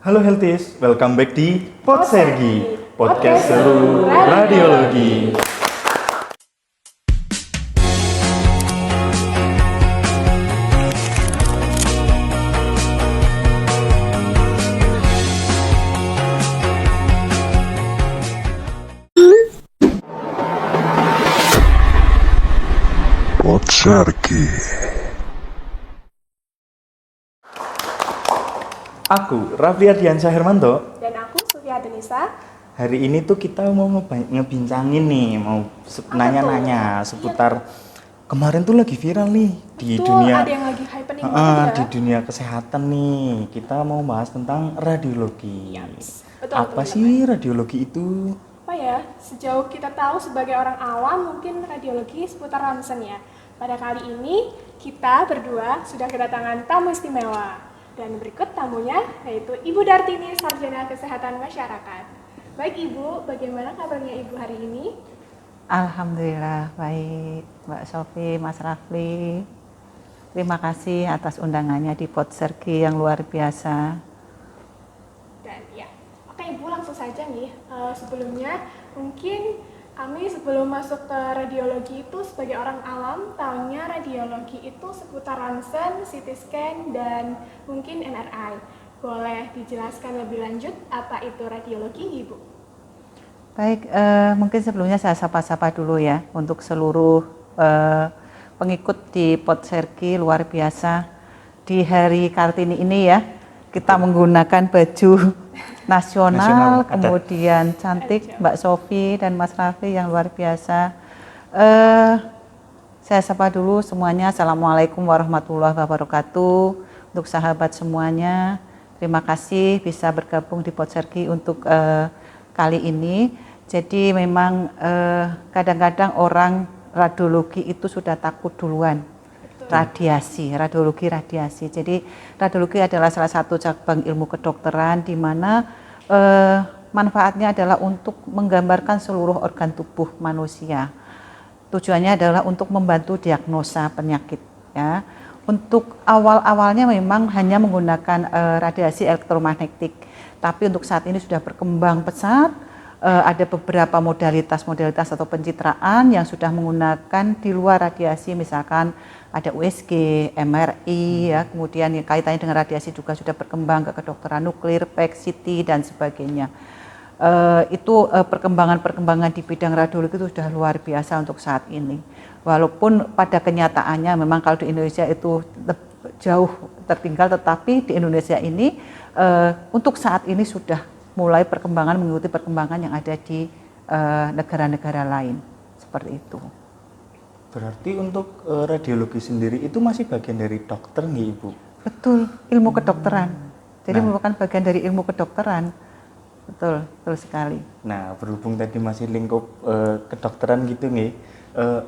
Halo Healthies, welcome back di Podsergi, podcast seru radiologi. Podsergi. Aku, Rafli Ardiansyah Hermanto. Dan aku, Sufia Denisa. Hari ini tuh kita mau ngebincangin nih, mau nanya-nanya seputar kemarin tuh lagi viral nih di Betul, dunia ada yang lagi happening banget ya. di dunia kesehatan nih. Kita mau bahas tentang radiologi. Yaps, betul, Apa teman-teman. sih radiologi itu? Apa ya, sejauh kita tahu sebagai orang awam mungkin radiologi seputar ronsen ya. Pada kali ini kita berdua sudah kedatangan tamu istimewa. Dan berikut tamunya yaitu Ibu Dartini, Sarjana Kesehatan Masyarakat. Baik Ibu, bagaimana kabarnya Ibu hari ini? Alhamdulillah baik, Mbak Sofi, Mas Rafli. Terima kasih atas undangannya di Podsergi yang luar biasa. Dan ya, oke Ibu langsung saja nih. Sebelumnya mungkin kami sebelum masuk ke radiologi itu sebagai orang awam tahunya radiologi itu seputar ronsen, CT scan, dan mungkin MRI. Boleh dijelaskan lebih lanjut apa itu radiologi Ibu? Baik, mungkin sebelumnya saya sapa-sapa dulu ya untuk seluruh pengikut di Podsergi luar biasa. Di hari Kartini ini ya, kita menggunakan baju nasional, kemudian cantik Mbak Sofi dan Mas Rafli yang luar biasa. Saya sapa dulu semuanya. Assalamualaikum warahmatullahi wabarakatuh. Untuk sahabat semuanya, terima kasih bisa bergabung di Podsergi untuk kali ini. Jadi memang kadang-kadang orang radiologi itu sudah takut duluan. Radiologi radiasi. Jadi radiologi adalah salah satu cabang ilmu kedokteran di mana manfaatnya adalah untuk menggambarkan seluruh organ tubuh manusia. Tujuannya adalah untuk membantu diagnosa penyakit ya. Untuk awal-awalnya memang hanya menggunakan radiasi elektromagnetik, tapi untuk saat ini sudah berkembang pesat. Ada beberapa modalitas atau pencitraan yang sudah menggunakan di luar radiasi, misalkan ada USG, MRI, ya, kemudian yang kaitannya dengan radiasi juga sudah berkembang ke kedokteran nuklir, PET, CT dan sebagainya. Perkembangan di bidang radiologi itu sudah luar biasa untuk saat ini. Walaupun pada kenyataannya memang kalau di Indonesia itu jauh tertinggal, tetapi di Indonesia ini untuk saat ini sudah mulai mengikuti perkembangan yang ada di negara-negara lain seperti itu. Berarti untuk radiologi sendiri itu masih bagian dari dokter nggak Ibu? Betul, ilmu kedokteran. Jadi merupakan bagian dari ilmu kedokteran. Betul sekali. Nah, berhubung tadi masih lingkup kedokteran gitu nih,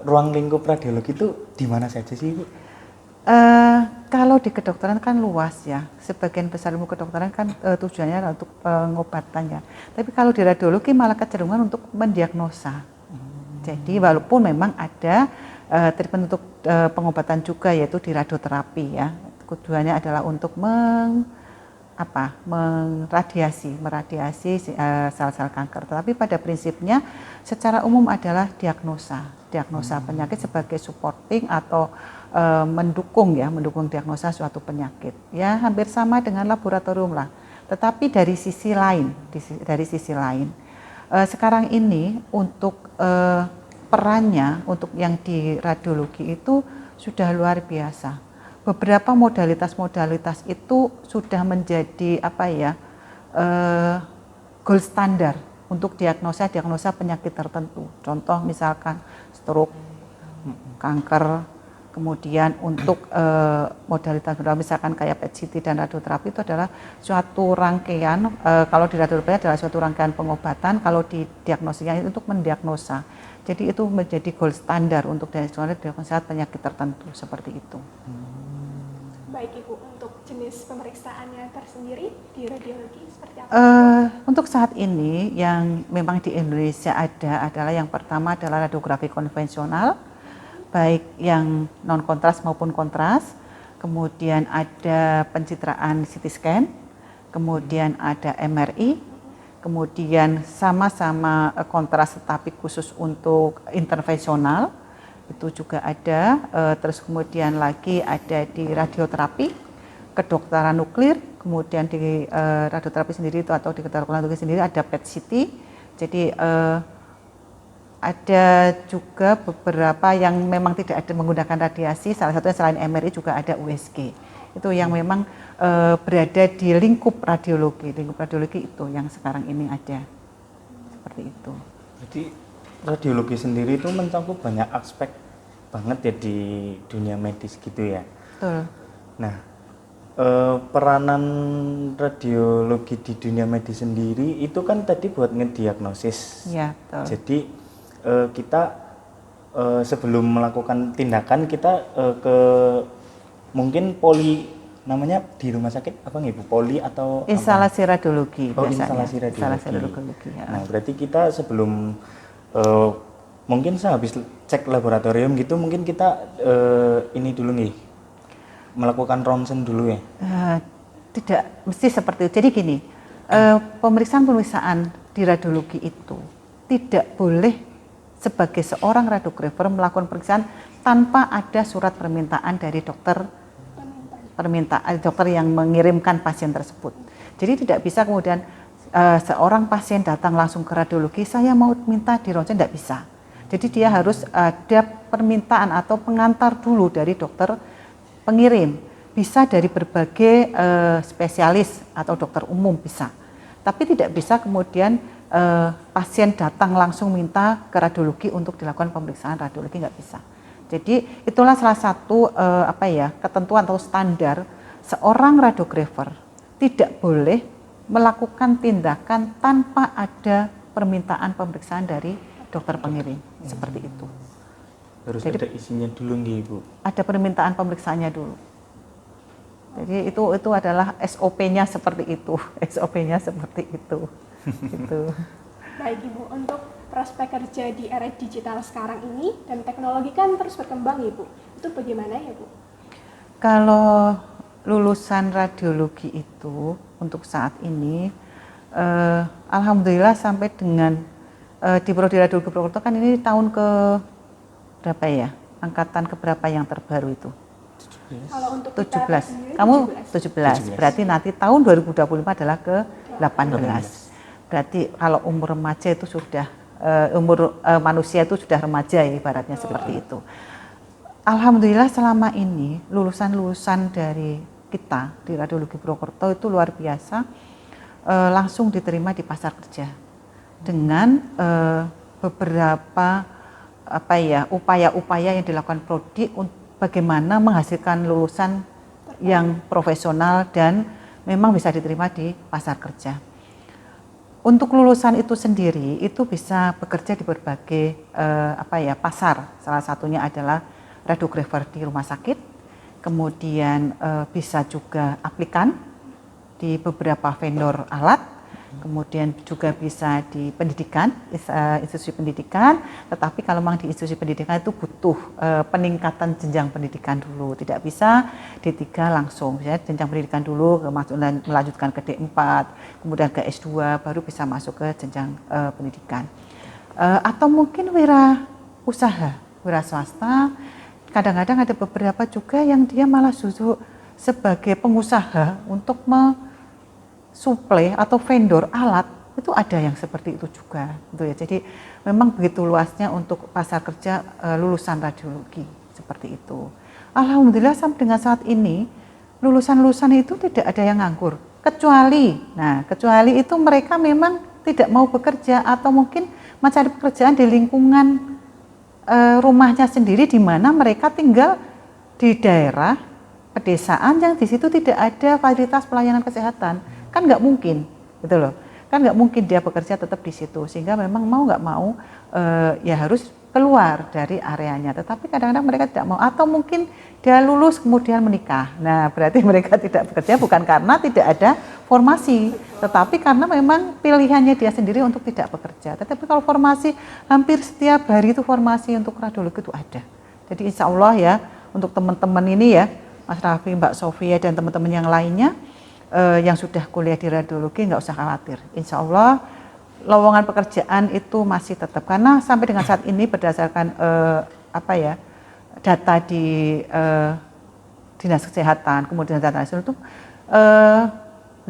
ruang lingkup radiologi itu di mana saja sih Ibu? Kalau di kedokteran kan luas ya, sebagian besar ilmu kedokteran kan tujuannya untuk pengobatan ya. Tapi kalau di radiologi malah kecenderungan untuk mendiagnosa. Jadi walaupun memang ada treatment untuk pengobatan juga, yaitu di radioterapi ya. Tujuannya adalah untuk meradiasi sel-sel kanker. Tetapi pada prinsipnya secara umum adalah diagnosa penyakit sebagai supporting atau mendukung diagnosa suatu penyakit. Ya hampir sama dengan laboratorium lah. Tetapi dari sisi lain, sekarang ini untuk perannya untuk yang di radiologi itu sudah luar biasa. Beberapa modalitas itu sudah menjadi gold standar untuk diagnosa penyakit tertentu. Contoh misalkan stroke, kanker, kemudian untuk modalitas misalkan kayak PET CT dan radioterapi itu adalah suatu rangkaian, kalau di radioterapi adalah suatu rangkaian pengobatan, kalau di diagnosisnya itu untuk mendiagnosa. Jadi itu menjadi gold standar untuk diagnosa penyakit tertentu seperti itu. Baik Ibu, untuk jenis pemeriksaannya tersendiri di radiologi seperti apa? Untuk saat ini yang memang di Indonesia adalah yang pertama adalah radiografi konvensional, baik yang non kontras maupun kontras. Kemudian ada pencitraan CT scan, kemudian ada MRI, kemudian sama-sama kontras tetapi khusus untuk intervensional itu juga ada, terus kemudian lagi ada di radioterapi, kedokteran nuklir, kemudian di radioterapi sendiri itu atau di kedokteran nuklir sendiri ada PET CT, jadi ada juga beberapa yang memang tidak ada menggunakan radiasi, salah satunya selain MRI juga ada USG, itu yang memang berada di lingkup radiologi itu yang sekarang ini ada, seperti itu. Jadi radiologi sendiri itu mencakup banyak aspek banget ya di dunia medis gitu ya. Betul. Nah, peranan radiologi di dunia medis sendiri itu kan tadi buat ngediagnosis. Ya, betul. Jadi kita sebelum melakukan tindakan kita ke mungkin poli, namanya di rumah sakit apa nih Bu? Poli atau instalasi radiologi biasanya. Instalasi radiologi. Instalasi radiologi ya. Nah, berarti kita sebelum mungkin sehabis cek laboratorium gitu mungkin kita ini dulu nih melakukan ronsen dulu ya. Tidak mesti seperti itu. Jadi gini, pemeriksaan di radiologi itu tidak boleh sebagai seorang radiografer melakukan pemeriksaan tanpa ada surat permintaan dari dokter yang mengirimkan pasien tersebut. Jadi tidak bisa kemudian seorang pasien datang langsung ke radiologi, saya mau minta di ronsen, tidak bisa. Jadi dia harus ada permintaan atau pengantar dulu dari dokter pengirim. Bisa dari berbagai spesialis atau dokter umum bisa. Tapi tidak bisa kemudian pasien datang langsung minta ke radiologi untuk dilakukan pemeriksaan radiologi, nggak bisa. Jadi itulah salah satu ketentuan atau standar seorang radiografer tidak boleh melakukan tindakan tanpa ada permintaan pemeriksaan dari dokter pengirim, seperti itu. Harus Jadi, ada isinya dulu nih Bu. Ada permintaan pemeriksaannya dulu. Jadi itu adalah SOP-nya seperti itu, SOP-nya seperti itu. Gitu. Baik Ibu, untuk prospek kerja di era digital sekarang ini dan teknologi kan terus berkembang Ibu, itu bagaimana ya Bu? Kalau lulusan radiologi itu untuk saat ini, alhamdulillah sampai dengan di Prodi Radiologi Purwokerto kan ini tahun ke berapa ya? Angkatan keberapa yang terbaru itu? Kalau untuk 17. sendiri, Kamu 17. Berarti nanti tahun 2025 adalah ke 18. Berarti kalau umur remaja itu sudah manusia itu sudah remaja ya, ibaratnya seperti itu. Alhamdulillah selama ini lulusan-lulusan dari kita di Radiologi Purwokerto itu luar biasa, langsung diterima di pasar kerja dengan beberapa upaya-upaya yang dilakukan prodi untuk bagaimana menghasilkan lulusan yang profesional dan memang bisa diterima di pasar kerja. Untuk lulusan itu sendiri itu bisa bekerja di berbagai pasar. Salah satunya adalah radiografer di rumah sakit, kemudian bisa juga aplikan di beberapa vendor alat, kemudian juga bisa di pendidikan, institusi pendidikan, tetapi kalau memang di institusi pendidikan itu butuh peningkatan jenjang pendidikan dulu, tidak bisa D3 langsung, ya, jenjang pendidikan dulu, melanjutkan ke D4, kemudian ke S2, baru bisa masuk ke jenjang pendidikan. Atau mungkin wira swasta, kadang-kadang ada beberapa juga yang dia malah justru sebagai pengusaha untuk suplai atau vendor alat, itu ada yang seperti itu juga gitu ya. Jadi memang begitu luasnya untuk pasar kerja lulusan radiologi seperti itu. Alhamdulillah sampai dengan saat ini lulusan-lulusan itu tidak ada yang nganggur, kecuali itu mereka memang tidak mau bekerja atau mungkin mencari pekerjaan di lingkungan rumahnya sendiri, di mana mereka tinggal di daerah pedesaan yang di situ tidak ada fasilitas pelayanan kesehatan. Kan nggak mungkin, gitu loh. Kan nggak mungkin dia bekerja tetap di situ, sehingga memang mau nggak mau ya harus keluar dari areanya. Tetapi kadang-kadang mereka tidak mau, atau mungkin dia lulus kemudian menikah. Nah, berarti mereka tidak bekerja bukan karena tidak ada formasi, tetapi karena memang pilihannya dia sendiri untuk tidak bekerja. Tetapi kalau formasi, hampir setiap hari itu formasi untuk radiologi itu ada. Jadi insya Allah ya, untuk teman-teman ini ya, Mas Raffi, Mbak Sofia, dan teman-teman yang lainnya, yang sudah kuliah di radiologi nggak usah khawatir. Insya Allah lowongan pekerjaan itu masih tetap, karena sampai dengan saat ini berdasarkan data di Dinas Kesehatan, kemudian data nasional itu 18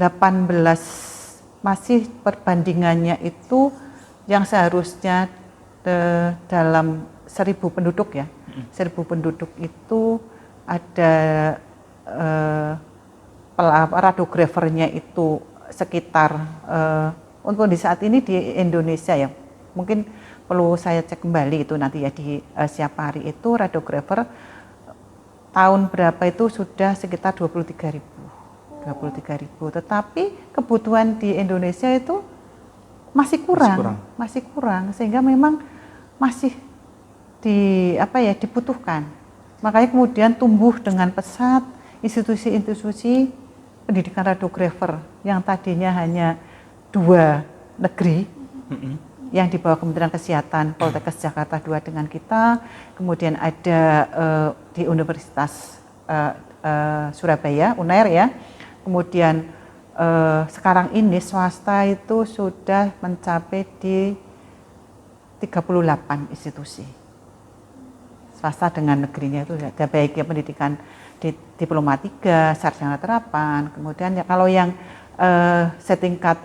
masih perbandingannya itu yang seharusnya dalam 1.000 penduduk ya, 1.000 penduduk itu ada radiografernya itu sekitar untuk di saat ini di Indonesia ya, mungkin perlu saya cek kembali itu nanti ya di siap hari itu radiografer tahun berapa itu sudah sekitar 23.000, tetapi kebutuhan di Indonesia itu masih kurang, sehingga memang masih dibutuhkan. Makanya kemudian tumbuh dengan pesat institusi-institusi pendidikan radiografer yang tadinya hanya 2 negeri yang di bawah Kementerian Kesehatan, Poltekkes Jakarta 2 dengan kita, kemudian ada di Universitas Surabaya, UNER ya, kemudian sekarang ini swasta itu sudah mencapai di 38 institusi. Swasta dengan negerinya itu ada baik ya pendidikan di diploma 3, sarjana terapan, kemudian ya kalau yang setingkat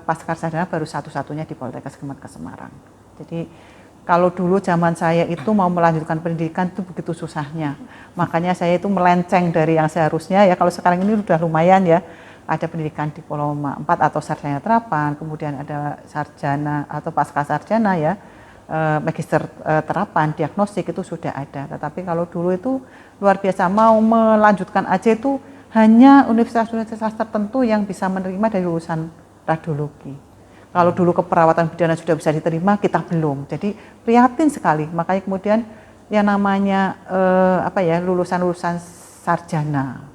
pasca sarjana baru satu-satunya di Poltekkes Kemenkes Semarang. Jadi kalau dulu zaman saya itu mau melanjutkan pendidikan itu begitu susahnya. Makanya saya itu melenceng dari yang seharusnya ya, kalau sekarang ini sudah lumayan ya. Ada pendidikan diploma 4 atau sarjana terapan, kemudian ada sarjana atau pasca sarjana ya, magister terapan, diagnostik itu sudah ada. Tetapi kalau dulu itu luar biasa, mau melanjutkan aja itu hanya universitas-universitas tertentu yang bisa menerima dari lulusan radiologi. Kalau dulu keperawatan bidan sudah bisa diterima, kita belum. Jadi prihatin sekali. Makanya kemudian yang namanya lulusan-lulusan sarjana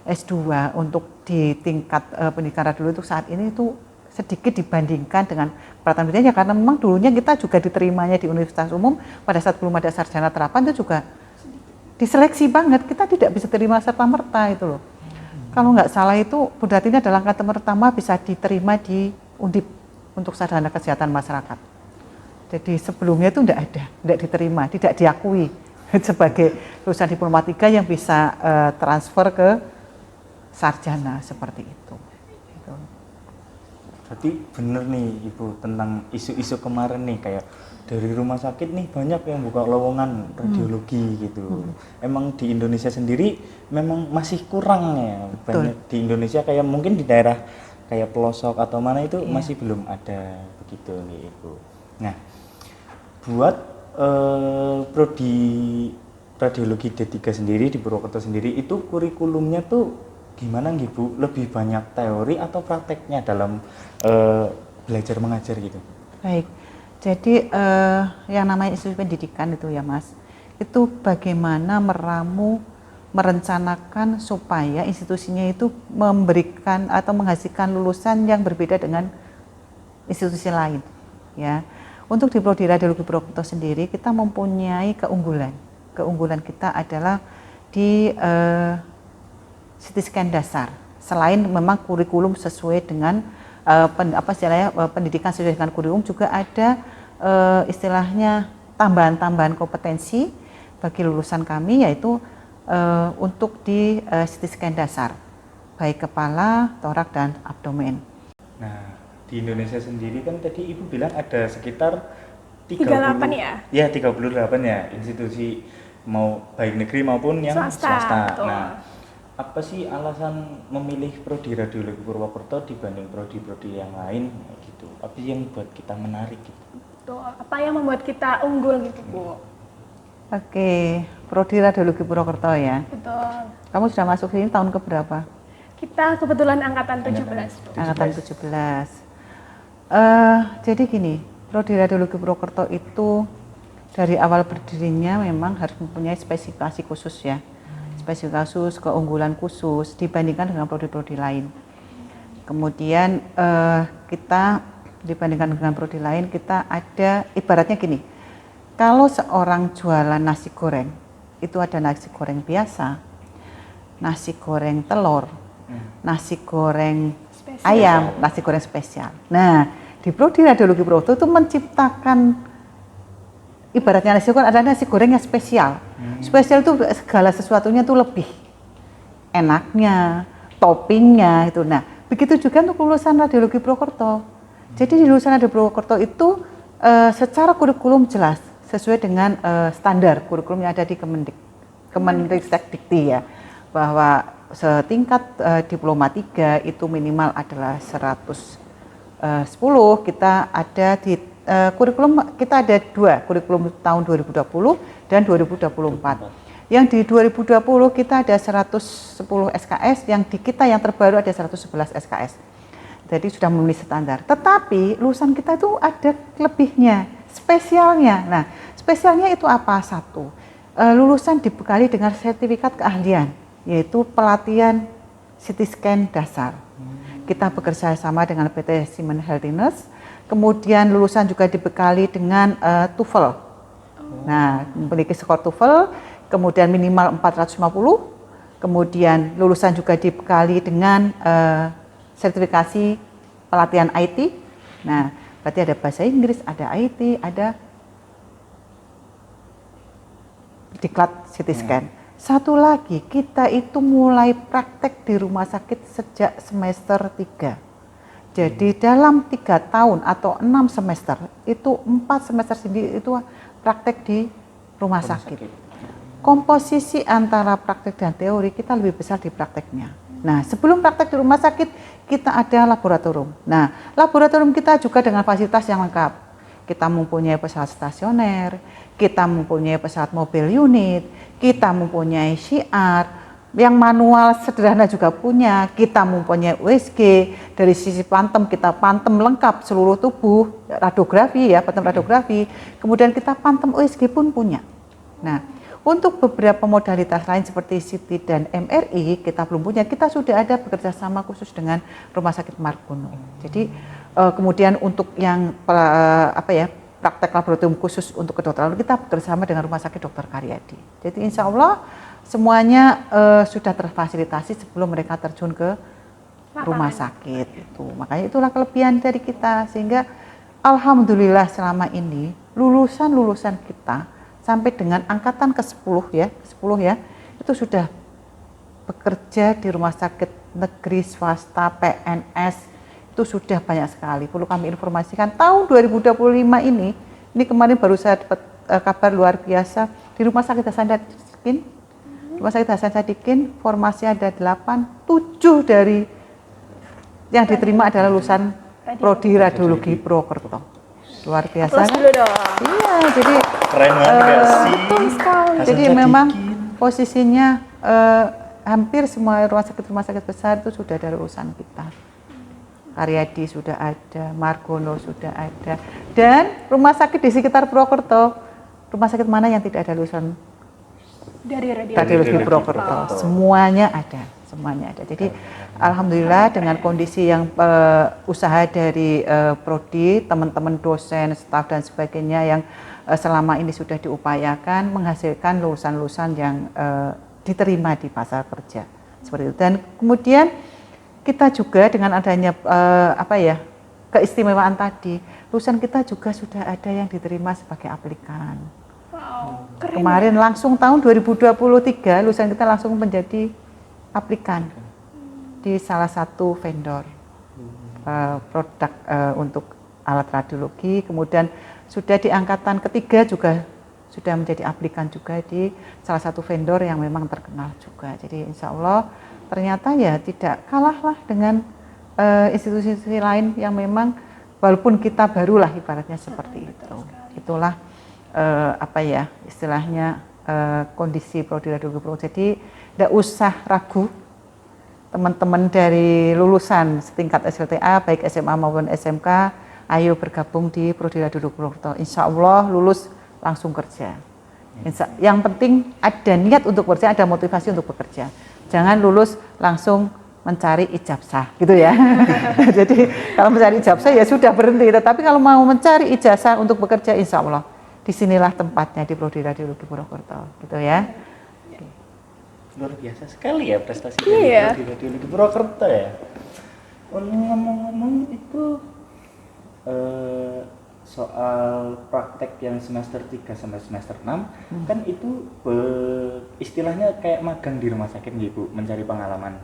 S2 untuk di tingkat pendidikan radiologi itu saat ini itu sedikit dibandingkan dengan keperawatan bidan ya, karena memang dulunya kita juga diterimanya di universitas umum pada saat belum ada sarjana terapan itu juga diseleksi banget, kita tidak bisa terima serta-merta itu loh. Kalau nggak salah itu Bu Dartini adalah angkatan pertama bisa diterima di Undip untuk sarjana kesehatan masyarakat. Jadi sebelumnya itu tidak diterima, tidak diakui sebagai lulusan diploma 3 yang bisa transfer ke sarjana seperti itu. Gitu. Berarti bener nih Ibu tentang isu-isu kemarin nih, kayak dari rumah sakit nih banyak yang buka lowongan radiologi gitu. Emang di Indonesia sendiri memang masih kurang ya. Banyak di Indonesia kayak mungkin di daerah kayak pelosok atau mana itu masih belum ada begitu nih Ibu. Nah, buat prodi radiologi D3 sendiri di Purwokerto sendiri itu kurikulumnya tuh gimana Bu? Lebih banyak teori atau prakteknya dalam belajar mengajar gitu? Baik, jadi yang namanya institusi pendidikan itu ya Mas, itu bagaimana merencanakan supaya institusinya itu memberikan atau menghasilkan lulusan yang berbeda dengan institusi lain ya. Untuk di Prodi Radiologi Purwokerto sendiri kita mempunyai keunggulan kita adalah di CT scan dasar. Selain memang kurikulum sesuai dengan pendidikan sesuai dengan kurikulum, juga ada istilahnya tambahan-tambahan kompetensi bagi lulusan kami, yaitu untuk di CT scan dasar, baik kepala, torak, dan abdomen. Nah, di Indonesia sendiri kan tadi Ibu bilang ada sekitar 38 ya? Ya, 38 ya institusi, mau baik negeri maupun yang swasta. Nah, apa sih alasan memilih prodi radiologi Purwokerto dibanding prodi-prodi yang lain gitu? Apa sih yang buat kita menarik gitu? Betul. Apa yang membuat kita unggul gitu Bu? Oke, prodi radiologi Purwokerto ya. Betul. Kamu sudah masuk sini tahun keberapa? Kita kebetulan angkatan 17 Bu. Angkatan 17. Jadi gini, prodi radiologi Purwokerto itu dari awal berdirinya memang harus mempunyai spesifikasi khusus ya. Spesifikasi khusus, keunggulan khusus dibandingkan dengan prodi-prodi lain. Kemudian kita dibandingkan dengan prodi lain, kita ada ibaratnya gini, kalau seorang jualan nasi goreng, itu ada nasi goreng biasa, nasi goreng telur, nasi goreng Spesial. ayam, nasi goreng spesial. Nah, di Prodi Radiologi Purwokerto itu menciptakan ibaratnya nasi goreng adalah nasi goreng yang spesial. Spesial itu segala sesuatunya itu lebih enaknya, toppingnya itu. Nah, begitu juga untuk lulusan Radiologi Purwokerto. Jadi di lulusan Radiologi Purwokerto itu secara kurikulum jelas sesuai dengan standar kurikulum yang ada di Kemendikbudristek-Dikti ya, bahwa setingkat diploma 3 itu minimal adalah 110. Kita ada di kurikulum kita ada 2 kurikulum tahun 2020 dan 2024. Yang di 2020 kita ada 110 SKS, yang di kita yang terbaru ada 111 SKS. Jadi sudah memenuhi standar. Tetapi lulusan kita itu ada lebihnya, spesialnya. Nah, spesialnya itu apa? Satu, lulusan dibekali dengan sertifikat keahlian, yaitu pelatihan CT scan dasar. Kita bekerja sama dengan PT Siemens Healthineers. Kemudian lulusan juga dibekali dengan TOEFL. Nah, memiliki skor TOEFL, kemudian minimal 450. Kemudian lulusan juga dibekali dengan sertifikasi pelatihan IT. Nah, berarti ada bahasa Inggris, ada IT, ada diklat CT scan. Satu lagi, kita itu mulai praktek di rumah sakit sejak semester 3. Jadi dalam 3 tahun atau 6 semester, itu 4 semester sendiri itu praktek di rumah sakit. Komposisi antara praktek dan teori kita lebih besar di prakteknya. Nah, sebelum praktek di rumah sakit, kita ada laboratorium. Nah, laboratorium kita juga dengan fasilitas yang lengkap. Kita mempunyai pesawat stasioner, kita mempunyai pesawat mobil unit, kita mempunyai CR, yang manual sederhana juga punya, kita mempunyai USG, dari sisi pantem kita pantem lengkap seluruh tubuh, radiografi ya, pantem radiografi, kemudian kita pantem USG pun punya. Nah, untuk beberapa modalitas lain seperti CT dan MRI kita belum punya, kita sudah ada bekerja sama khusus dengan Rumah Sakit Margono. Jadi kemudian untuk yang praktek laboratorium khusus untuk kedokteran kita bekerja sama dengan Rumah Sakit Dr. Karyadi. Jadi insya Allah semuanya sudah terfasilitasi sebelum mereka terjun ke rumah sakit itu. Makanya itulah kelebihan dari kita, sehingga alhamdulillah selama ini lulusan kita sampai dengan angkatan ke-10 ya, itu sudah bekerja di rumah sakit negeri, swasta, PNS, itu sudah banyak sekali. Perlu kami informasikan, tahun 2025 ini kemarin baru saya dapat kabar luar biasa, di Rumah Sakit Hasan Sadikin, Rumah Sakit Hasan Sadikin, formasi ada 8, 7 dari yang diterima adalah lulusan Prodi Radiologi Purwokerto. Luar biasa kan? Dulu dong. Iya, jadi Keren banget sih. Betul sekali. Hasan jadi Sadikin. memang posisinya hampir semua rumah sakit besar itu sudah ada lulusan kita. Karyadi sudah ada, Margono sudah ada, dan rumah sakit di sekitar Purwokerto, rumah sakit mana yang tidak ada lulusan Dari Radiologi Purwokerto? Semuanya ada. Jadi alhamdulillah dengan kondisi yang usaha dari prodi, teman-teman dosen, staf dan sebagainya yang selama ini sudah diupayakan menghasilkan lulusan-lulusan yang diterima di pasar kerja seperti itu. Dan kemudian kita juga dengan adanya keistimewaan tadi, lulusan kita juga sudah ada yang diterima sebagai aplikan. Wow, keren. Kemarin langsung tahun 2023 lulusan kita langsung menjadi aplikan di salah satu vendor produk untuk alat radiologi. Kemudian sudah di angkatan ketiga juga sudah menjadi aplikan juga di salah satu vendor yang memang terkenal juga. Jadi insya Allah ternyata ya tidak kalah lah dengan institusi-institusi lain yang memang walaupun kita barulah ibaratnya seperti itu. Itulah istilahnya kondisi Prodi Radiologi Purwokerto. Jadi tidak usah ragu teman-teman dari lulusan setingkat SLTA baik SMA maupun SMK, ayo bergabung di Prodi Radiologi Purwokerto. Insya Allah lulus langsung kerja. Yang penting ada niat untuk bekerja, ada motivasi untuk bekerja. Jangan lulus langsung mencari ijazah gitu ya. Jadi kalau mencari ijazah ya sudah berhenti. Tetapi kalau mau mencari ijazah untuk bekerja, insya Allah disinilah tempatnya di Prodi Radiologi Purwokerto gitu ya. luar biasa sekali ya prestasi Iya. dari radiologi Purwokerto ya. Ngomong-ngomong itu soal praktek yang semester 3 sampai semester 6 kan itu istilahnya kayak magang di rumah sakit nih Bu, mencari pengalaman.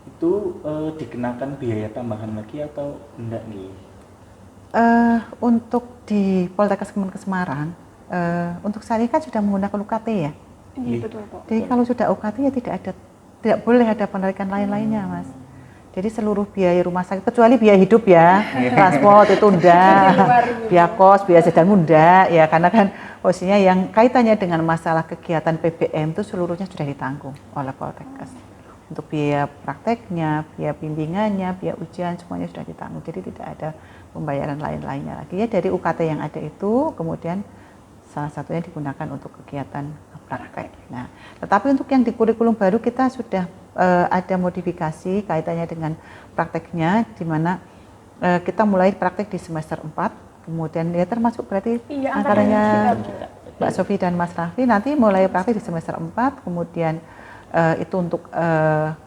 Itu dikenakan biaya tambahan lagi atau enggak nih? Untuk di Poltekkes Kemenkes Semarang, untuk saat ini kan sudah menggunakan UKT ya. Iya, betul Pak. Jadi kalau sudah UKT ya tidak boleh ada penarikan lain-lainnya Mas. Jadi seluruh biaya rumah sakit kecuali biaya hidup ya, transport itu enggak, biaya kos, biaya jajan enggak ya, karena kan posisinya yang kaitannya dengan masalah kegiatan PBM itu seluruhnya sudah ditanggung oleh Poltekkes. Untuk biaya prakteknya, biaya bimbingannya, biaya ujian semuanya sudah ditanggung. Jadi tidak ada pembayaran lain-lainnya lagi ya, dari UKT yang ada itu kemudian salah satunya digunakan untuk kegiatan praktek. Nah, tetapi untuk yang di kurikulum baru kita sudah ada modifikasi kaitannya dengan prakteknya, di mana kita mulai praktek di semester 4, kemudian ya termasuk berarti angkatannya Mbak Sofi dan Mas Raffi nanti mulai praktek di semester 4, kemudian itu untuk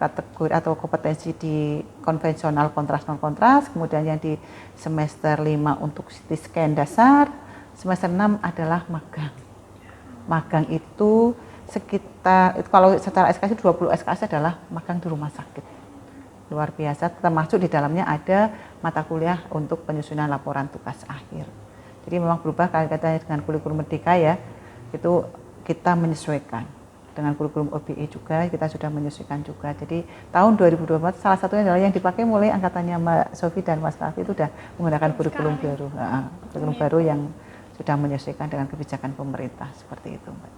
kategori atau kompetensi di konvensional kontras non kontras, kemudian yang di semester 5 untuk CT scan dasar, semester 6 adalah magang. Magang itu sekitar, kalau secara SKS 20 SKS adalah magang di rumah sakit. Luar biasa, termasuk di dalamnya ada mata kuliah untuk penyusunan laporan tugas akhir. Jadi memang berubah kaitannya dengan kurikulum Merdeka ya, itu kita menyesuaikan. Dengan kurikulum OBE juga kita sudah menyesuaikan juga. Jadi tahun 2024 salah satunya adalah yang dipakai mulai angkatannya Mbak Sofi dan Mas Raffi itu sudah menggunakan kurikulum baru. Kurikulum baru yang sudah menyesuaikan dengan kebijakan pemerintah seperti itu, Mbak.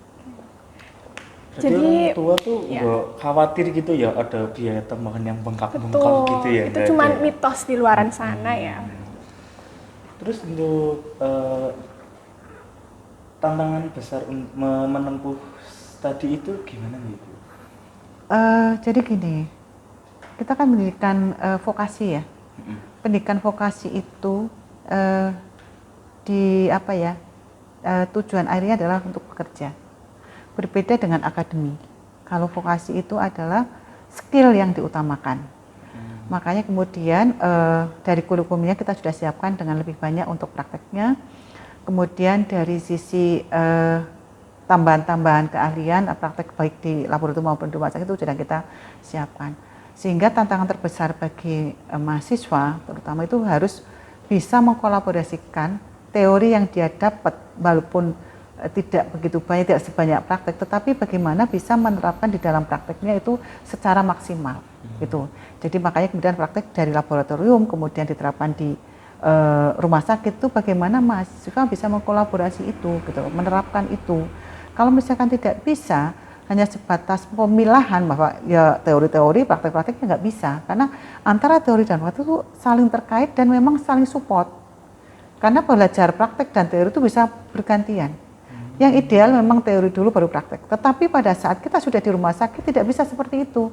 Jadi orang tua tuh nggak khawatir gitu ya ada biaya tambahan yang bengkak-bengkak gitu ya? Itu cuma mitos di luaran sana ya. Terus untuk tantangan besar menempuh studi itu gimana gitu? Jadi gini, kita kan pendidikan vokasi ya. Pendidikan vokasi itu tujuan akhirnya adalah untuk bekerja. Berbeda dengan akademi. Kalau vokasi itu adalah skill yang diutamakan. Makanya kemudian dari kurikulumnya kita sudah siapkan dengan lebih banyak untuk prakteknya. Kemudian dari sisi tambahan-tambahan keahlian praktek baik di laboratorium maupun di rumah sakit itu sudah kita siapkan. Sehingga tantangan terbesar bagi mahasiswa terutama itu harus bisa mengkolaborasikan teori yang dia dapat walaupun tidak begitu banyak, tidak sebanyak praktek, tetapi bagaimana bisa menerapkan di dalam prakteknya itu secara maksimal gitu. Jadi makanya kemudian praktek dari laboratorium kemudian diterapkan di rumah sakit itu bagaimana mahasiswa bisa mengkolaborasi itu gitu, menerapkan itu. Kalau misalkan tidak bisa hanya sebatas pemilahan bahwa ya teori-teori praktek-prakteknya nggak bisa, karena antara teori dan praktek itu saling terkait dan memang saling support. Karena belajar praktek dan teori itu bisa bergantian. Yang ideal memang teori dulu baru praktek. Tetapi pada saat kita sudah di rumah sakit tidak bisa seperti itu.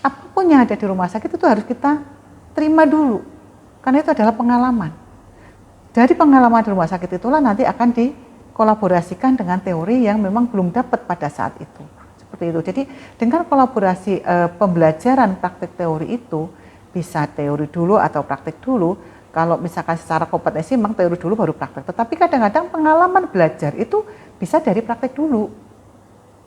Apapun yang ada di rumah sakit itu harus kita terima dulu. Karena itu adalah pengalaman. Dari pengalaman di rumah sakit itulah nanti akan dikolaborasikan dengan teori yang memang belum dapat pada saat itu. Seperti itu. Jadi dengan kolaborasi pembelajaran praktek teori itu bisa teori dulu atau praktek dulu. Kalau misalkan secara kompetensi memang teori dulu baru praktek. Tetapi kadang-kadang pengalaman belajar itu bisa dari praktek dulu.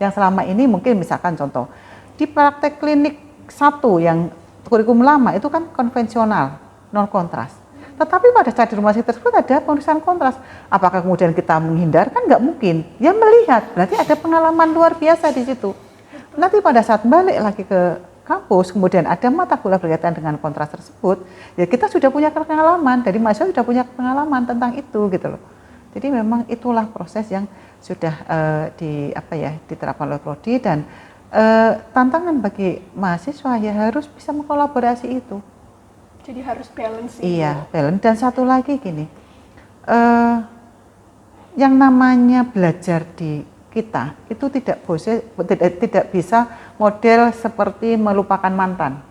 Yang selama ini mungkin misalkan contoh, di praktek klinik 1 yang kurikulum lama itu kan konvensional, non kontras. Tetapi pada saat di rumah sakit tersebut ada pemeriksaan kontras. Apakah kemudian kita menghindarkan? Nggak mungkin. Ya melihat, berarti ada pengalaman luar biasa di situ. Nanti pada saat balik lagi ke kampus, kemudian ada mata kuliah berkaitan dengan kontras tersebut, ya kita sudah punya pengalaman, dari mahasiswa sudah punya pengalaman tentang itu gitu loh. Jadi memang itulah proses yang sudah diterapkan oleh Prodi dan tantangan bagi mahasiswa ya harus bisa mengkolaborasi itu. Jadi harus balance. Iya, balance. Dan satu lagi gini, yang namanya belajar di kita itu tidak bisa model seperti melupakan mantan.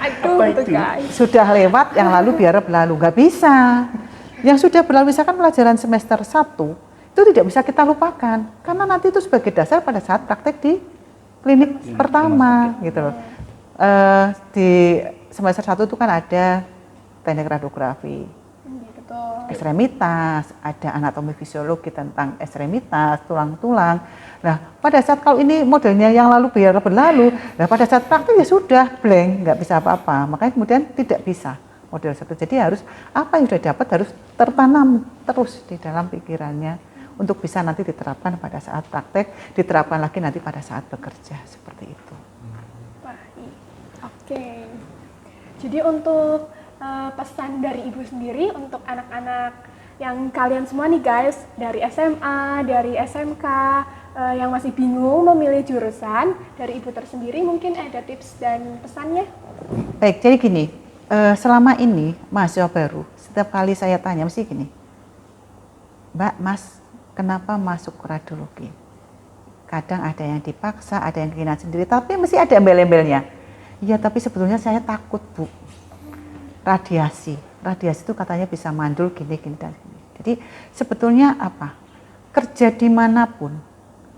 Aduh, itu guys. Sudah lewat yang lalu biar berlalu, nggak bisa. Yang sudah berlalu misalkan pelajaran semester 1 itu tidak bisa kita lupakan karena nanti itu sebagai dasar pada saat praktek di klinik pertama gitu loh. Di semester 1 itu kan ada teknik radiografi, Betul. ekstremitas, ada anatomi fisiologi tentang ekstremitas, tulang-tulang. Nah, pada saat kalau ini modelnya yang lalu biar berlalu, nah pada saat praktik ya sudah blank, nggak bisa apa-apa. Makanya kemudian tidak bisa model satu. Jadi harus apa yang sudah dapat harus tertanam terus di dalam pikirannya untuk bisa nanti diterapkan pada saat praktek, diterapkan lagi nanti pada saat bekerja seperti itu. Oke. Jadi untuk pesan dari Ibu sendiri untuk anak-anak yang kalian semua nih guys, dari SMA, dari SMK, yang masih bingung memilih jurusan, dari Ibu tersendiri mungkin ada tips dan pesannya? Baik, jadi gini, selama ini mahasiswa baru, setiap kali saya tanya mesti gini, Mbak, Mas, kenapa masuk radiologi? Kadang ada yang dipaksa, ada yang keinginan sendiri, tapi mesti ada embel-embelnya. Iya, tapi sebetulnya saya takut, Bu. Radiasi itu katanya bisa mandul gini dan gini. Jadi sebetulnya apa? Kerja dimanapun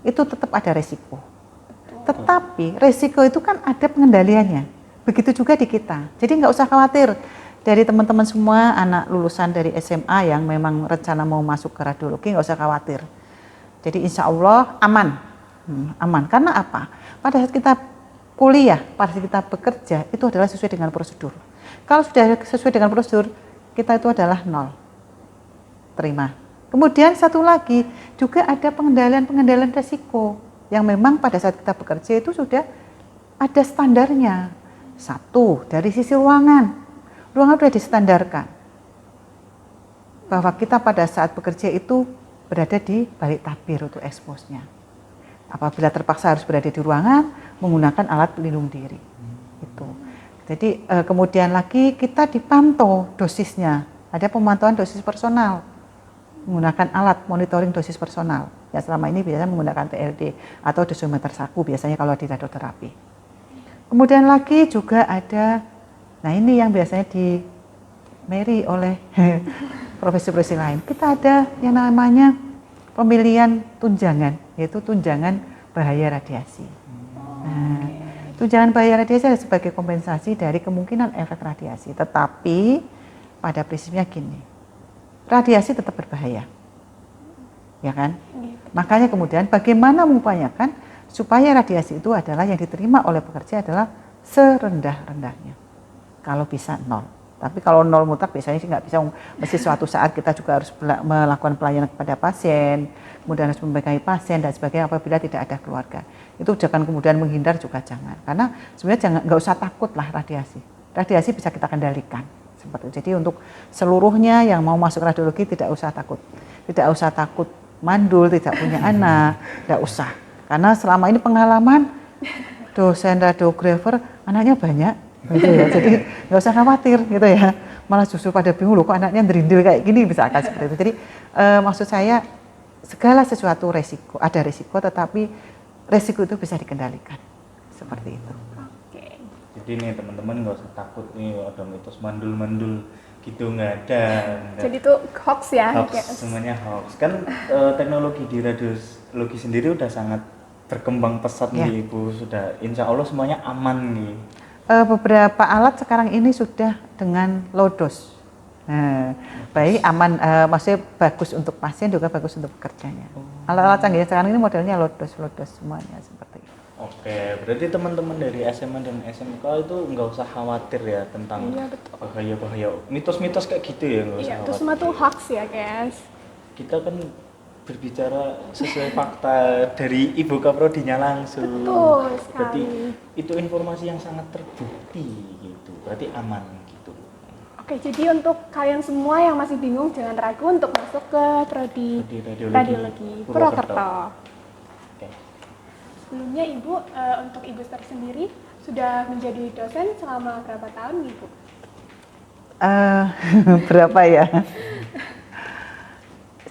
itu tetap ada resiko. Tetapi resiko itu kan ada pengendaliannya. Begitu juga di kita. Jadi nggak usah khawatir. Dari teman-teman semua anak lulusan dari SMA yang memang rencana mau masuk ke radiologi nggak usah khawatir. Jadi insya Allah aman. Aman. Karena apa? Pada saat kita kuliah, pada saat kita bekerja itu adalah sesuai dengan prosedur. Kalau sudah sesuai dengan prosedur, kita itu adalah 0. Terima. Kemudian satu lagi, juga ada pengendalian resiko yang memang pada saat kita bekerja itu sudah ada standarnya. Satu, dari sisi ruangan sudah distandarkan. Bahwa kita pada saat bekerja itu berada di balik tabir untuk expose-nya. Apabila terpaksa harus berada di ruangan, menggunakan alat pelindung diri. Itu. Jadi kemudian lagi kita dipantau dosisnya. Ada pemantauan dosis personal. Menggunakan alat monitoring dosis personal. Ya selama ini biasanya menggunakan TLD atau dosimeter saku biasanya kalau di radioterapi. Kemudian lagi juga ada, nah ini yang biasanya di Mary oleh profesi-profesi lain. Kita ada yang namanya pemilihan tunjangan, yaitu tunjangan bahaya radiasi. Nah, tunjangan bahaya radiasi adalah sebagai kompensasi dari kemungkinan efek radiasi. Tetapi pada prinsipnya gini, radiasi tetap berbahaya, ya kan? Makanya kemudian bagaimana mengupayakan supaya radiasi itu adalah yang diterima oleh pekerja adalah serendah-rendahnya. Kalau bisa 0. Tapi kalau 0 mutlak biasanya sih nggak bisa, mesti suatu saat kita juga harus melakukan pelayanan kepada pasien, kemudian harus mempegangi pasien dan sebagainya apabila tidak ada keluarga. Itu jangan kemudian menghindar juga jangan. Karena sebenarnya nggak usah takut lah radiasi. Radiasi bisa kita kendalikan. Seperti itu. Jadi untuk seluruhnya yang mau masuk radiologi tidak usah takut. Tidak usah takut mandul, tidak punya anak, tidak usah. Karena selama ini pengalaman dosen radiografer anaknya banyak. Gitu ya. Jadi nggak usah khawatir gitu ya, malah justru pada bingung loh kok anaknya derindil kayak gini misalkan seperti itu. Jadi maksud saya segala sesuatu resiko, ada resiko tetapi resiko itu bisa dikendalikan seperti itu. Oke. Jadi nih teman-teman nggak usah takut nih ada mitos mandul-mandul gitu, nggak ada. Jadi itu hoax ya? Hoax, semuanya hoax. Kan teknologi di radiologi sendiri udah sangat berkembang pesat Ya. nih Ibu, sudah insya Allah semuanya aman nih. Beberapa alat sekarang ini sudah dengan low dose. Baik aman, maksudnya bagus untuk pasien juga bagus untuk pekerjanya. Alat-alat canggih sekarang ini modelnya low dose semuanya seperti itu. Oke, berarti teman-teman dari SMA dan SMK itu nggak usah khawatir ya tentang Iya, betul. bahaya-bahaya mitos-mitos kayak gitu ya, nggak usah Iya, itu khawatir. semua tuh hoax ya guys. Kita kan berbicara sesuai fakta dari Ibu Kaprodinya langsung. Betul Berarti sekali. itu informasi yang sangat terbukti gitu. Berarti aman gitu. Oke, jadi untuk kalian semua yang masih bingung jangan ragu untuk masuk ke prodi Prodi radiologi Purwokerto. Oke. Sebelumnya Ibu, untuk Ibu sendiri sudah menjadi dosen selama berapa tahun Ibu? Berapa ya?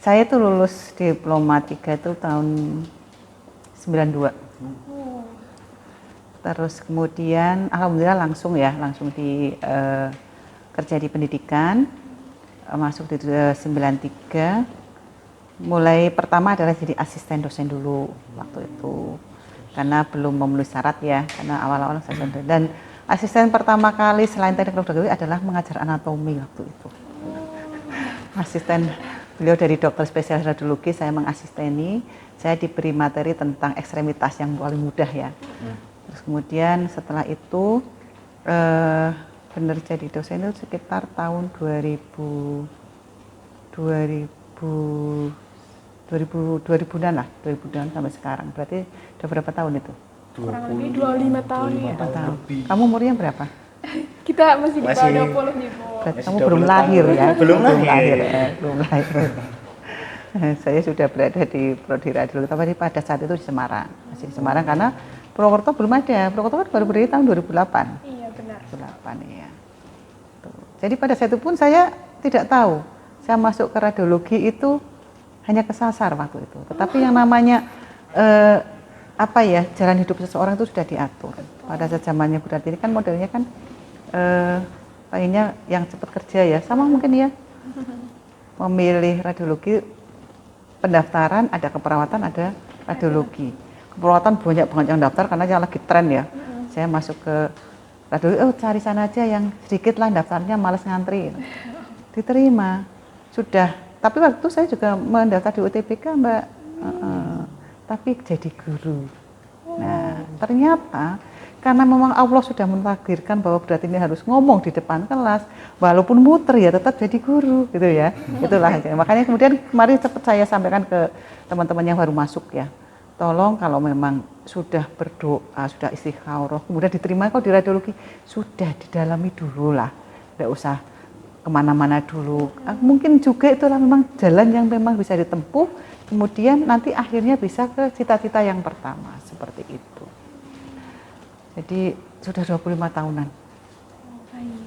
Saya tuh lulus diploma 3 itu tahun 92. Terus kemudian alhamdulillah langsung di kerja di pendidikan, masuk di 93. Mulai pertama adalah jadi asisten dosen dulu waktu itu. karena belum memenuhi syarat ya, karena awal-awal saya sudah. Dan asisten pertama kali selain teknik radiologi adalah mengajar anatomi waktu itu. Asisten beliau dari dokter spesialis radiologi, saya mengasisteni, saya diberi materi tentang ekstremitas yang paling mudah ya. Terus kemudian setelah itu benar jadi dosen itu sekitar tahun 2000-an lah, 2000-an sampai sekarang. Berarti udah berapa tahun itu? Kurang lebih 25 tahun ya. 25 tahun. Kamu umurnya berapa? Kita masih di bawah Masih- 20 nih, Bu. Berarti Masih kamu 20 belum lahir tahun. ya? Belum lahir. Belum lahir. Saya sudah berada di prodi radiologi, tapi pada saat itu di Semarang. Masih di Semarang karena Purwokerto belum ada. Purwokerto kan baru berdiri tahun 2008. Iya, benar. 2008 ya. Tuh. Jadi pada saat itu pun saya tidak tahu. Saya masuk ke radiologi itu hanya kesasar waktu itu. Tetapi yang namanya jalan hidup seseorang itu sudah diatur. Pada saat zamannya Bu Rati ini kan modelnya kan pengennya yang cepat kerja ya, sama mungkin ya. Memilih radiologi, pendaftaran ada keperawatan, ada radiologi. Keperawatan banyak banget yang daftar karena yang lagi tren ya. Saya masuk ke radiologi, cari sana aja yang sedikit lah daftarnya, males ngantri. Diterima, sudah. Tapi waktu itu saya juga mendaftar di UTBK Mbak, tapi jadi guru. Nah ternyata karena memang Allah sudah mentakdirkan bahwa berarti ini harus ngomong di depan kelas, walaupun muter ya tetap jadi guru gitu ya. Itulah aja. Makanya kemudian kemarin cepat saya sampaikan ke teman-teman yang baru masuk ya, tolong kalau memang sudah berdoa, sudah istikharah, kemudian diterima kok di radiologi, sudah didalami dulu lah, tidak usah kemana-mana dulu. Mungkin juga itulah memang jalan yang memang bisa ditempuh, kemudian nanti akhirnya bisa ke cita-cita yang pertama, seperti itu. Jadi sudah 25 tahunan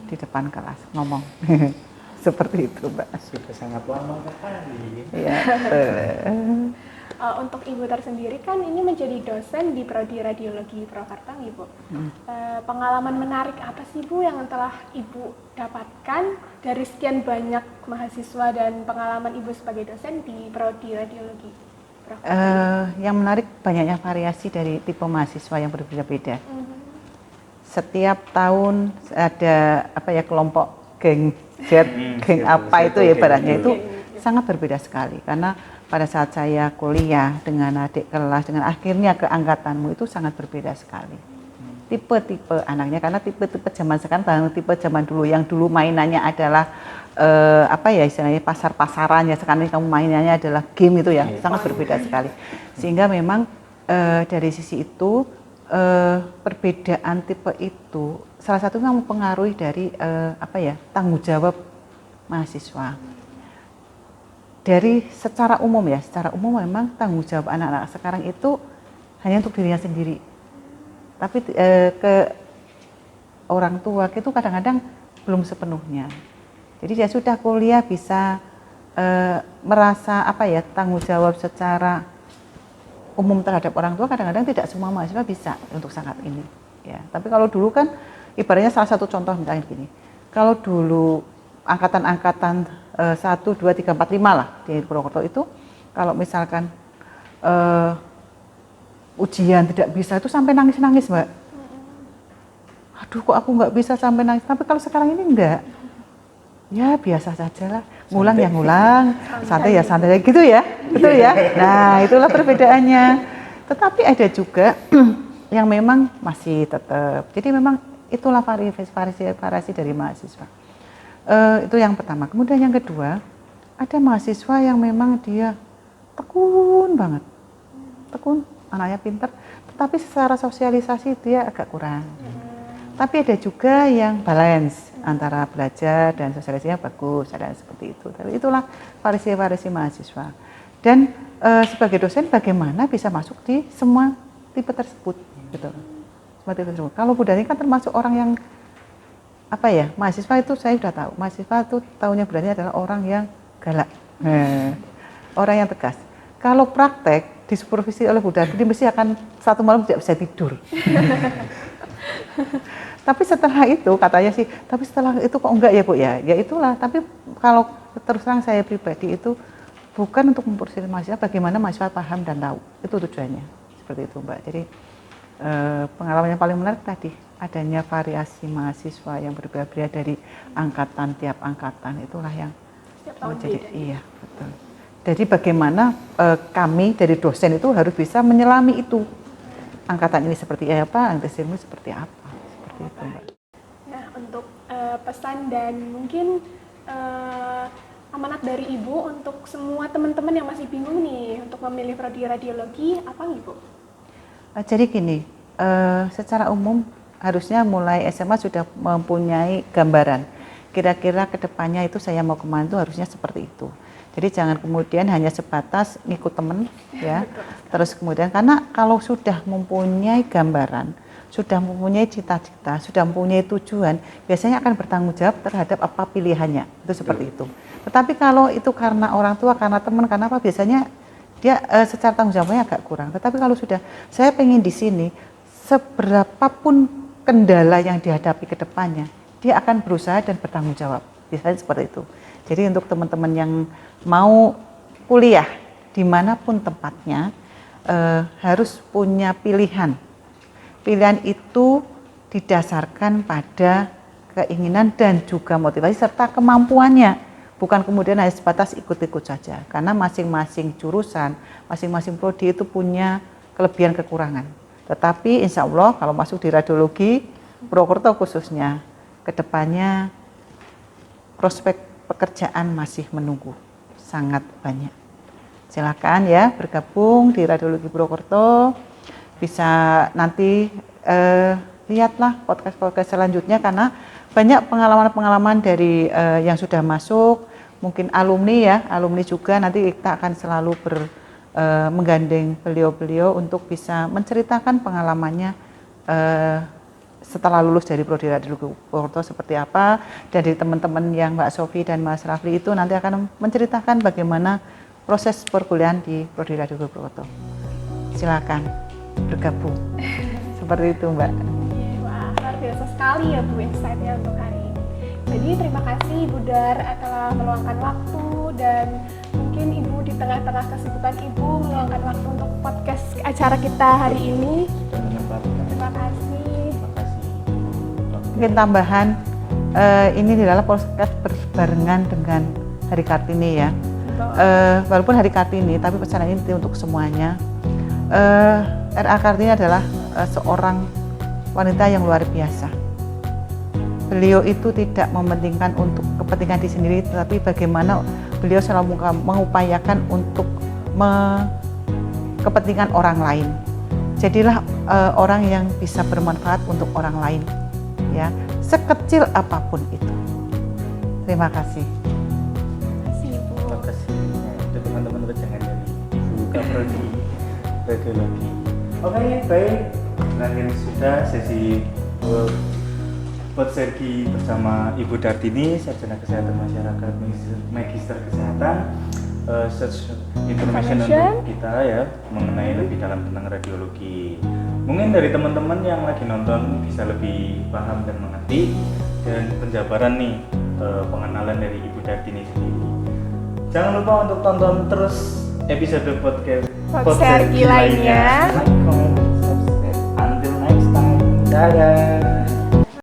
di depan kelas ngomong. Seperti itu, Mbak. Sudah sangat lama sekali. Ya. Untuk Ibu tersendiri kan ini menjadi dosen di Prodi Radiologi Purwakarta, Ibu. Pengalaman menarik apa sih, Bu, yang telah Ibu dapatkan dari sekian banyak mahasiswa dan pengalaman Ibu sebagai dosen di Prodi Radiologi Purwakarta? Yang menarik banyaknya variasi dari tipe mahasiswa yang berbeda-beda. Setiap tahun ada kelompok geng Z, geng apa itu ya ibaratnya itu sangat berbeda sekali karena pada saat saya kuliah dengan adik kelas dengan akhirnya ke angkatanmu itu sangat berbeda sekali. Tipe-tipe anaknya karena tipe-tipe zaman sekarang dan tipe zaman dulu yang dulu mainannya adalah istilahnya pasar-pasaran ya, sekarang kamu mainannya adalah game itu ya, sangat berbeda sekali. Sehingga memang dari sisi itu perbedaan tipe itu salah satunya mempengaruhi dari tanggung jawab mahasiswa. Dari secara umum memang tanggung jawab anak-anak sekarang itu hanya untuk dirinya sendiri. Tapi ke orang tua itu kadang-kadang belum sepenuhnya. Jadi dia sudah kuliah bisa merasa tanggung jawab secara umum terhadap orang tua, kadang-kadang tidak semua mahasiswa bisa untuk saat ini ya. Tapi kalau dulu kan ibaratnya salah satu contoh misalnya gini, kalau dulu angkatan 1, 2, 3, 4, 5 lah di Purwokerto itu kalau misalkan ujian tidak bisa itu sampai nangis-nangis, Mbak. Aduh kok aku nggak bisa sampai nangis, tapi kalau sekarang ini enggak, ya biasa saja lah, ngulang ya ngulang, santai ya santai gitu ya, betul ya. Nah itulah perbedaannya. Tetapi ada juga yang memang masih tetap. Jadi memang itulah variasi dari mahasiswa. Itu yang pertama. Kemudian yang kedua, ada mahasiswa yang memang dia tekun banget, tekun, anaknya pintar, tetapi secara sosialisasi dia agak kurang. Tapi ada juga yang balance antara belajar dan sosialisasinya bagus, ada seperti itu. Tapi itulah variasi mahasiswa. Dan sebagai dosen bagaimana bisa masuk di semua tipe tersebut, gitu. Semua tipe tersebut. Kalau Bu Dani kan termasuk orang yang mahasiswa itu saya sudah tahu. Mahasiswa itu tahunya berarti adalah orang yang galak, orang yang tegas. Kalau praktek disupervisi oleh Bu Dani, mesti akan satu malam tidak bisa tidur. Tapi setelah itu katanya sih, tapi setelah itu kok enggak ya Bu ya? Ya itulah, tapi kalau terus terang saya pribadi itu bukan untuk mempersulit mahasiswa, bagaimana mahasiswa paham dan tahu. Itu tujuannya. Seperti itu Mbak. Jadi Pengalaman yang paling menarik tadi adanya variasi mahasiswa yang berbeda-beda dari tiap angkatan, itulah yang Setiap tahun jadi beda. iya betul. Jadi bagaimana kami dari dosen itu harus bisa menyelami itu, angkatan ini seperti apa, angkatan ini seperti apa, seperti itu Mbak. Nah, untuk pesan dan mungkin amanat dari Ibu untuk semua teman-teman yang masih bingung nih untuk memilih prodi radiologi, apa nih, Bu? Jadi gini, secara umum harusnya mulai SMA sudah mempunyai gambaran. Kira-kira kedepannya itu saya mau kemana itu harusnya seperti itu. Jadi jangan kemudian hanya sebatas ngikut temen ya. Terus kemudian karena kalau sudah mempunyai gambaran, sudah mempunyai cita-cita, sudah mempunyai tujuan, biasanya akan bertanggung jawab terhadap apa pilihannya. Itu seperti itu. Tetapi kalau itu karena orang tua, karena teman, karena apa, biasanya dia secara tanggung jawabnya agak kurang. Tetapi kalau sudah saya pengen di sini, seberapapun kendala yang dihadapi ke depannya, dia akan berusaha dan bertanggung jawab. Biasanya seperti itu. Jadi untuk teman-teman yang mau kuliah dimanapun tempatnya, harus punya pilihan. Pilihan itu didasarkan pada keinginan dan juga motivasi serta kemampuannya. Bukan kemudian hanya sebatas ikut-ikut saja. Karena masing-masing jurusan, masing-masing prodi itu punya kelebihan kekurangan. Tetapi insya Allah kalau masuk di radiologi, Purwokerto khususnya, kedepannya prospek pekerjaan masih menunggu. Sangat banyak. Silakan ya bergabung di Radiologi Purwokerto. Bisa nanti lihatlah podcast-podcast selanjutnya karena banyak pengalaman-pengalaman dari yang sudah masuk, mungkin alumni ya, alumni juga nanti kita akan selalu menggandeng beliau-beliau untuk bisa menceritakan pengalamannya setelah lulus dari Prodi Radiologi Purwokerto seperti apa, dan dari teman-teman yang Mbak Sofi dan Mas Rafli itu nanti akan menceritakan bagaimana proses perkuliahan di Prodi Radiologi Purwokerto. Silakan bergabung. Seperti itu Mbak. Wah, luar biasa sekali ya Bu insight-nya untuk hari ini. Jadi terima kasih Ibu Dar telah meluangkan waktu, dan mungkin Ibu di tengah-tengah kesibukan Ibu meluangkan waktu untuk podcast acara kita hari ini. Terima kasih. Mungkin tambahan, ini adalah podcast berbarengan dengan Hari Kartini ya. Walaupun Hari Kartini, tapi pesan ini untuk semuanya. RA Kartini adalah seorang wanita yang luar biasa. Beliau itu tidak mementingkan untuk kepentingan diri sendiri, tetapi bagaimana beliau selalu mengupayakan untuk kepentingan orang lain. Jadilah orang yang bisa bermanfaat untuk orang lain, ya, sekecil apapun itu. Terima kasih. Terima kasih Ibu. Terima kasih untuk teman-teman pejangan dari Ibu Kaprodi Radiologi. Oke, baik. Nanti sudah sesi Podsergi bersama Ibu Dartini, Sarjana Kesehatan Masyarakat, Magister Kesehatan. Search information untuk kita ya mengenai lebih dalam tentang radiologi. Mungkin dari teman-teman yang lagi nonton bisa lebih paham dan mengerti, dan penjabaran nih pengenalan dari Ibu Dartini sendiri. Jangan lupa untuk tonton terus episode podcast Podsergi lainnya. Like, comment, subscribe. Until next time. Dadah.